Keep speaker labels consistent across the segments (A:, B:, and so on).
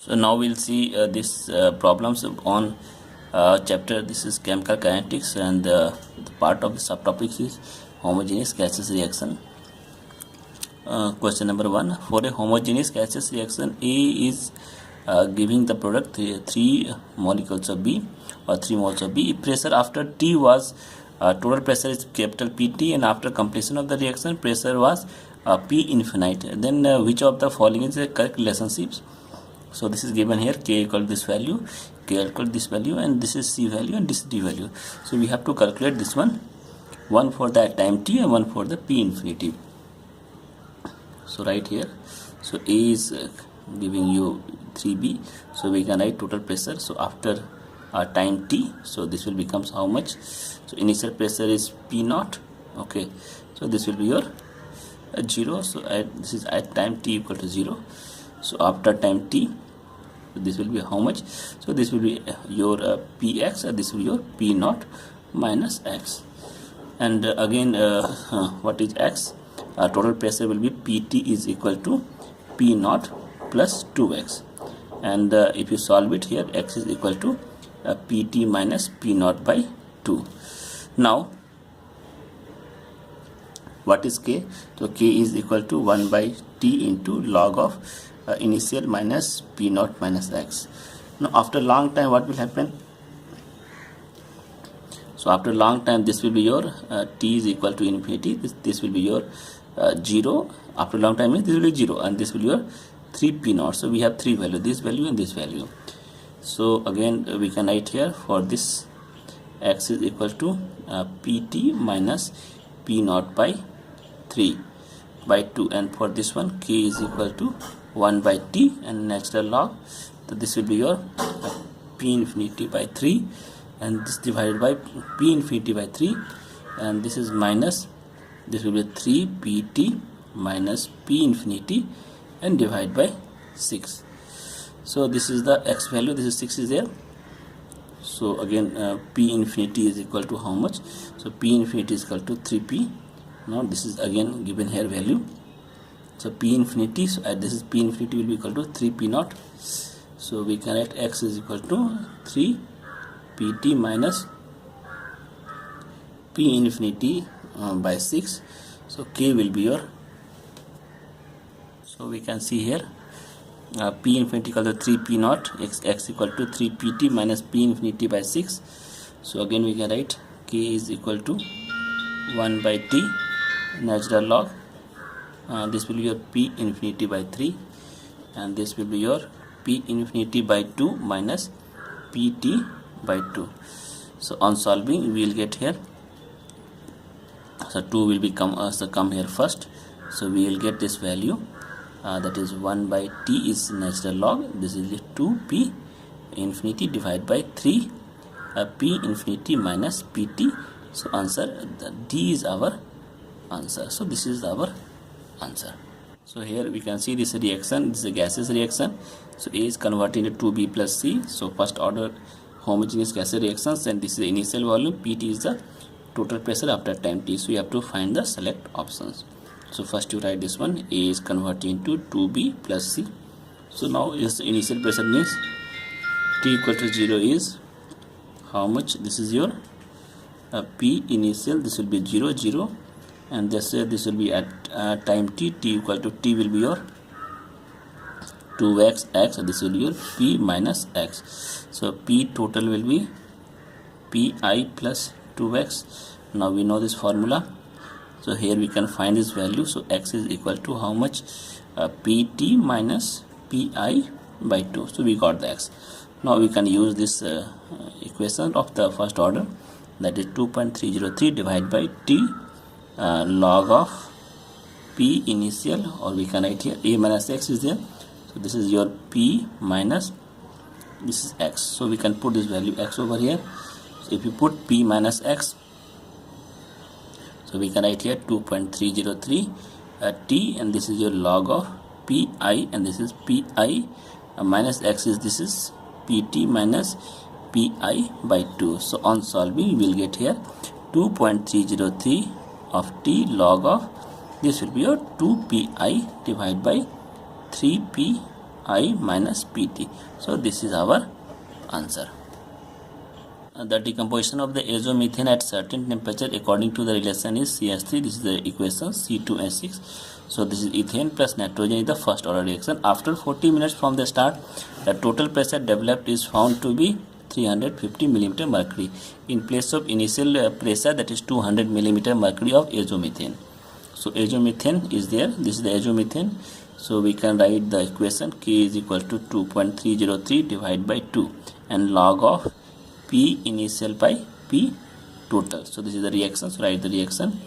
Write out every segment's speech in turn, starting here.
A: So now we'll see this problems on chapter. This is chemical kinetics, and the part of the subtopics is homogeneous gaseous reaction. Question number 1: for a homogeneous gaseous reaction, A is giving the product three molecules of B or 3 moles of B. If pressure after T was total pressure is capital PT, and after completion of the reaction pressure was P infinite, then which of the following is the correct relationships? So this is given here: K equal to this value, K equal to this value, and this is C value and this is D value. So we have to calculate this one for that time T and one for the P infinity. So right here, so A is giving you 3B, so we can write total pressure. So after time T, so this will becomes how much? So initial pressure is P naught. Okay, so this will be your 0. So this is at time T equal to 0. So after time T, this will be how much? So this will be your Px, and this will be your P naught minus X. And again, what is X? Total pressure will be Pt is equal to P naught plus 2x. And if you solve it here, X is equal to Pt minus P naught by 2. Now what is K? So K is equal to 1 by T into log of initial minus P naught minus X. Now after long time, what will happen? So after long time, this will be your T is equal to infinity. This will be your 0. After long time, this will be 0, and this will be your 3 P naught. So we have 3 value, this value and this value. So again, we can write here for this X is equal to Pt minus P naught by 3 by 2, and for this one K is equal to 1 by T and natural log. So this will be your P infinity by 3, and this divided by P infinity by 3, and this is minus, this will be 3 Pt minus P infinity and divide by 6. So this is the X value, this is 6 is there. So again, P infinity is equal to how much? So P infinity is equal to 3P. Now this is again given here value. So P infinity, so this is P infinity will be equal to 3 P naught. So we can write X is equal to 3 Pt minus P infinity by 6. So K will be your, so we can see here P infinity equal to 3 P naught, X equal to 3 Pt minus P infinity by 6. So again we can write K is equal to 1 by T natural log. This will be your P infinity by 3, and this will be your P infinity by 2 minus Pt by 2. So on solving, we will get here, so 2 will become come here first. So we will get this value, that is 1 by T is natural log. This is 2 P infinity divided by 3 P infinity minus Pt. So answer, D is our answer. So this is our answer. So here we can see this reaction, this is a gaseous reaction. So A is converted into 2B plus C. So first order homogeneous gaseous reactions, and this is the initial volume, Pt is the total pressure after time T. So you have to find the select options. So first you write this one, A is converted into 2B plus C. So now is initial pressure means T equal to 0 is how much? This is your P initial, this will be 0 0, and this will be at time T equal to, T will be your 2x X, and this will be your P minus X. So P total will be Pi plus 2x. Now we know this formula, so here we can find this value. So X is equal to how much? Pt minus Pi by 2. So we got the X. Now we can use this equation of the first order, that is 2.303 divided by T log of P initial, or we can write here A minus X is there. So this is your P minus, this is X. So we can put this value X over here. So if you put P minus X, so we can write here 2.303 T, and this is your log of Pi, and this is Pi minus X is, this is Pt minus Pi by 2. So on solving, we will get here 2.303 of T log of, this will be your 2Pi divided by 3Pi I minus PT. So this is our answer. The decomposition of the azomethane at certain temperature according to the relation is CH3. This is the equation C2H6. So this is ethane plus nitrogen is the first order reaction. After 40 minutes from the start, the total pressure developed is found to be 350 millimeter mercury in place of initial pressure, that is 200 millimeter mercury of azomethane. So azomethane is there. This is the azomethane. So we can write the equation K is equal to 2.303 divided by 2 and log of P initial by P total. So this is the reaction. So write the reaction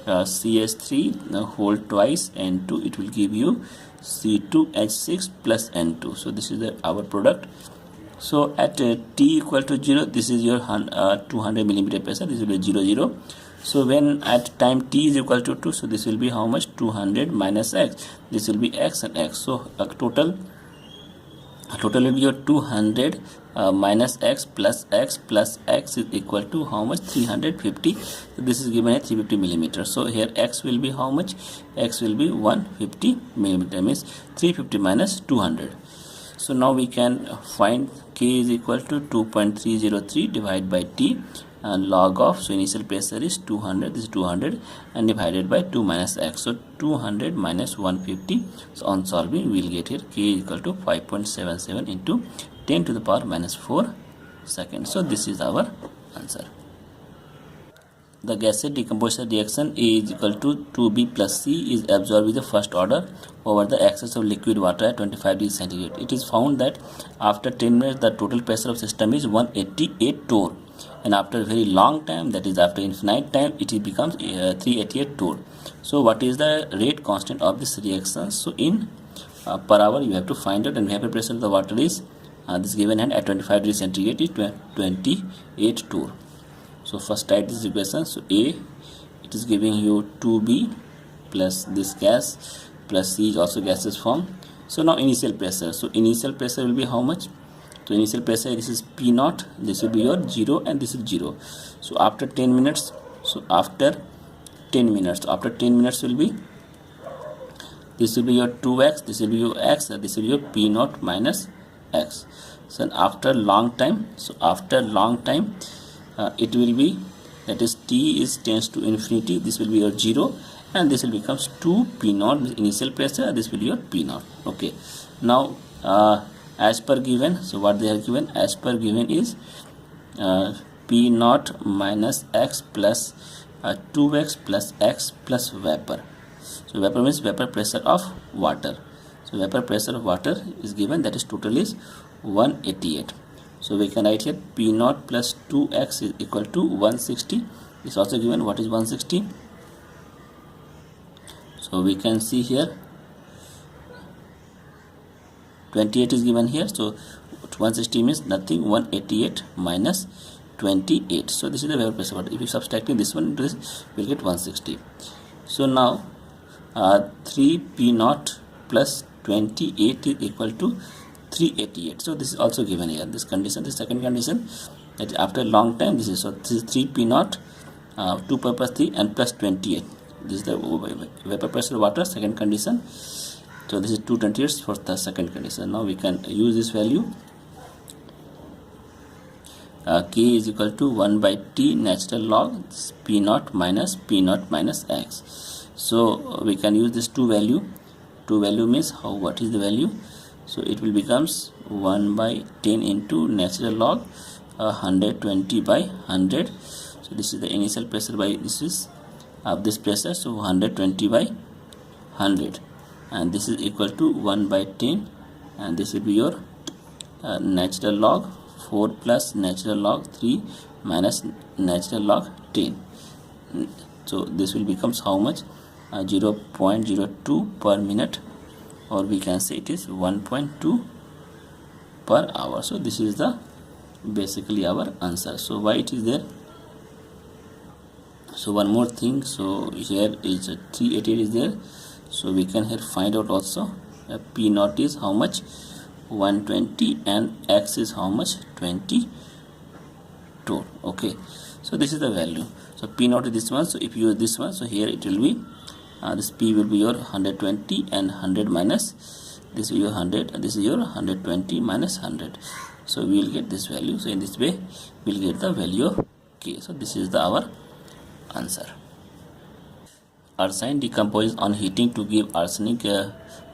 A: CH3 whole twice N2, it will give you C2H6 plus N2. So this is our product. So at T equal to 0, this is your 200 millimeter pressure. This will be 0 0. So when at time T is equal to 2, so this will be how much? 200 minus X. This will be X and X. So total will be your 200 minus X plus X is equal to how much? 350. So this is given at 350 millimeter. So here X will be how much? X will be 150 millimeter, means 350 minus 200. So now we can find K is equal to 2.303 divided by T and log of, so initial pressure is 200, this is 200 and divided by 2 minus X. So 200 minus 150. So on solving we will get here K is equal to 5.77 into 10 to the power minus 4 seconds. So this is our answer. The gaseous decomposition reaction A is equal to 2B plus C is absorbed with the first order over the excess of liquid water at 25 degrees centigrade. It is found that after 10 minutes the total pressure of system is 188 torr, and after a very long time, that is after infinite time, it becomes 388 torr. So what is the rate constant of this reaction? So in per hour you have to find out, and vapor pressure of the water is this given hand at 25 degrees centigrade is 28 torr. So first write this equation. So A, it is giving you 2B plus this gas plus C is also gaseous form. So now initial pressure. So initial pressure will be how much? So initial pressure, this is P naught, this will be your 0 and this is 0. So after 10 minutes, so after 10 minutes will be, this will be your 2x, this will be your x, and this will be your P naught minus x. So after long time, it will be, that is T is tends to infinity, this will be your 0 and this will becomes 2 P naught initial pressure, this will be your P naught. Okay, now as per given, so what they are given as per given is P naught minus x plus 2x plus x plus vapor. So vapor means vapor pressure of water. So vapor pressure of water is given, that is total is 188. So we can write here P naught plus 2x is equal to 160. Is also given. What is 160? So we can see here 28 is given here. So 160 means nothing, 188 minus 28. So this is the vapor pressure. If you subtracting this one into this, we will get 160. So now 3 P naught plus 28 is equal to 388. So this is also given here. This condition, the second condition, that after a long time, this is, so this is 3 P naught 2 pi plus 3 and plus 28. This is the vapor pressure of water, second condition. So this is 228 for the second condition. Now we can use this value. K is equal to 1 by T natural log P naught minus x. So we can use this two value. Two value means how, what is the value? So it will becomes 1 by 10 into natural log 120 by 100. So this is the initial pressure by this is of this pressure. So 120 by 100, and this is equal to 1 by 10, and this will be your natural log 4 plus natural log 3 minus natural log 10. So this will becomes how much? 0.02 per minute, or we can say it is 1.2 per hour. So this is the basically our answer. So why it is there? So one more thing, so here is 388 is there, so we can here find out also P naught is how much? 120, and x is how much? 22. Okay, so this is the value. So P naught is this one. So if you use this one, so here it will be this P will be your 120 and 100 minus this is your 100 and this is your 120 minus 100. So we will get this value. So in this way we will get the value of K. So this is our answer. Arsine decomposes on heating to give arsenic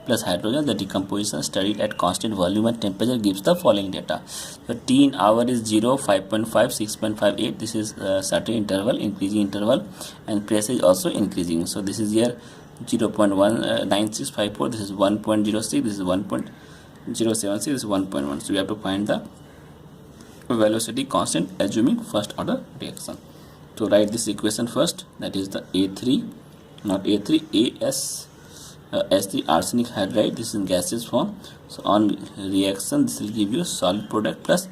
A: plus hydrogen. The decomposition studied at constant volume and temperature gives the following data. So T in hour is 0, 5.5, 6.58. This is certain interval, increasing interval, and pressure is also increasing. So this is here 0.19654. This is 1.06. This is 1.076. This is 1.1. So we have to find the velocity constant assuming first order reaction. So write this equation first, that is the A3, not A3, AS, S3 arsenic hydride. This is in gaseous form. So on reaction this will give you solid product plus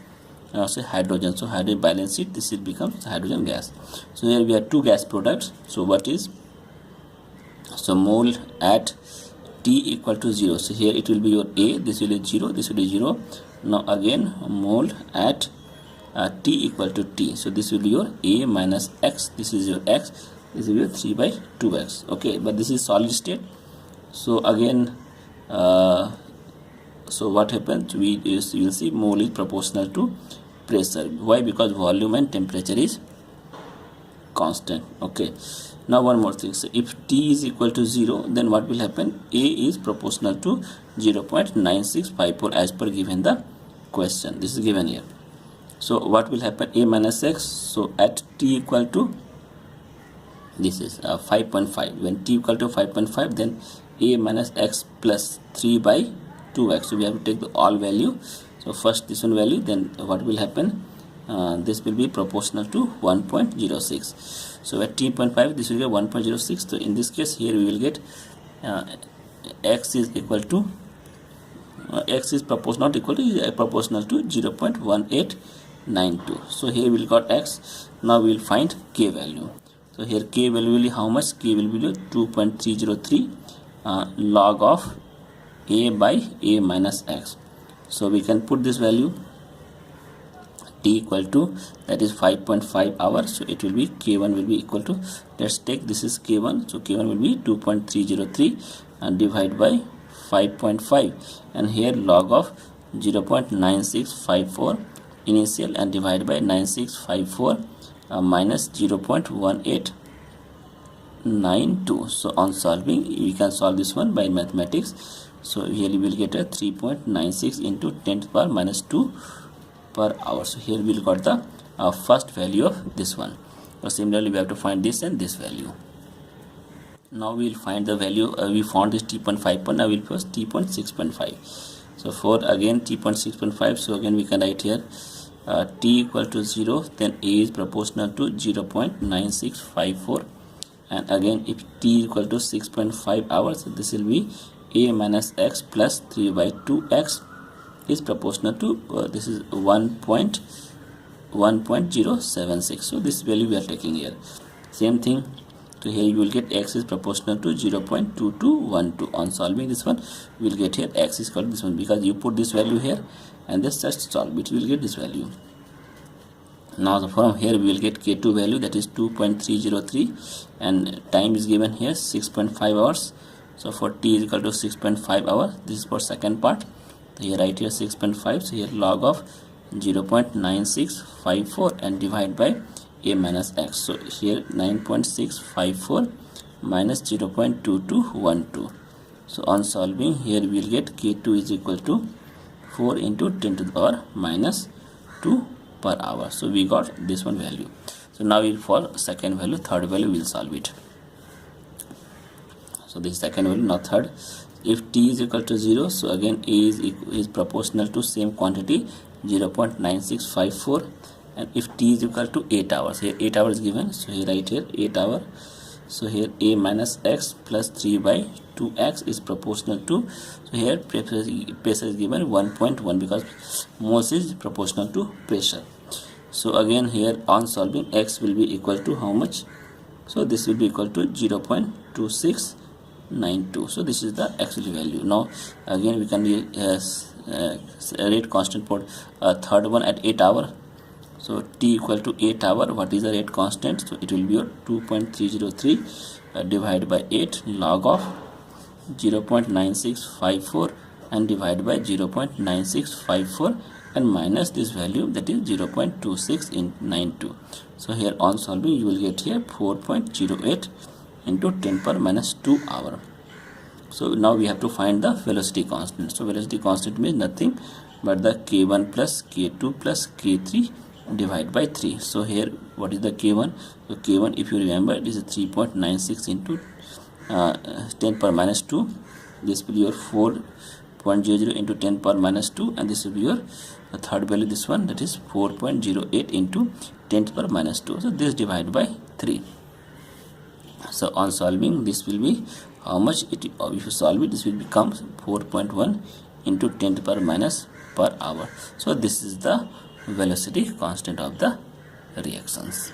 A: say hydrogen. So hydrogen balance it, this will become hydrogen gas. So here we have two gas products. So what is, so mole at T equal to 0. So here it will be your A, this will be 0, this will be 0. Now again mole at T equal to T. So this will be your A minus X, this is your X, this will be your 3 by 2X. Okay, but this is solid state. So again so what happens, you will see mole is proportional to pressure. Why? Because volume and temperature is constant. Okay, now one more thing. So if T is equal to 0, then what will happen, A is proportional to 0.9654 as per given the question. This is given here. So what will happen, A minus X. So at T equal to, this is 5.5. When T equal to 5.5, then A minus X plus 3 by 2X. So we have to take the all value. So first this one value, then what will happen, this will be proportional to 1.06. So at T.5 this will be 1.06. So in this case here we will get X is equal to X is proportional, not equal to, proportional to 0.1892. So here we will got X. Now we will find K value. So here K value will be how much? K will be 2.303 log of A by A minus X. So we can put this value, T equal to, that is 5.5 hours. So it will be K1 will be equal to, let's take this is K1. So K1 will be 2.303 and divide by 5.5, and here log of 0.9654 initial and divide by 9654 minus 0.1892. So on solving we can solve this one by mathematics. So here we will get a 3.96 into 10 to the power minus 2 per hour. So here we will got the first value of this one. So similarly we have to find this and this value. Now we will find the value. We found this T.5. Now we will first T.6.5. So for again T.6.5. So again we can write here T equal to 0, then A is proportional to 0.9654, and again if T equal to 6.5 hours, so this will be A minus X plus 3 by 2X is proportional to this is 1.076. So this value we are taking here. Same thing. So here you will get X is proportional to 0.2212. On solving this one, we will get here X is equal to this one, because you put this value here and this just solve it, we will get this value. Now from here we will get K2 value, that is 2.303, and time is given here 6.5 hours. So for T is equal to 6.5 hours. This is for second part. So here write here 6.5. So here log of 0.9654 and divide by A minus X. So here 9.654 minus 0.2212. So on solving here we will get K2 is equal to 4 into 10 to the power minus 2 per hour. So we got this one value. So now we will for second value, third value we will solve it. So this second value, not third. If T is equal to 0, so again A is proportional to same quantity 0.9654, and if T is equal to 8 hours, here 8 hours given, so here write here 8 hour. So here A minus X plus 3 by 2X is proportional to, so here pressure is given 1.1, because moles is proportional to pressure. So again here on solving X will be equal to how much? So this will be equal to 0.2692. So this is the actual value. Now again we can rate constant for third one at 8 hour. So T equal to 8 hour. What is the rate constant? So it will be 2.303 divided by 8 log of 0.9654 and divide by 0.9654 and minus this value, that is 0.2692. So here on solving you will get here 4.08 into 10 power minus 2 hour. So now we have to find the velocity constant. So velocity constant means nothing but the k1 plus k2 plus k3 divided by 3. So here what is the k1? So k1, if you remember, it is 3.96 into 10 power minus 2. This will be your 4.00 into 10 power minus 2, and this will be your third value, this one, that is 4.08 into 10 power minus 2. So this divided by 3. So on solving, this will be how much it, if you solve it, this will become 4.1 into 10 to the power minus per hour. So this is the velocity constant of the reactions.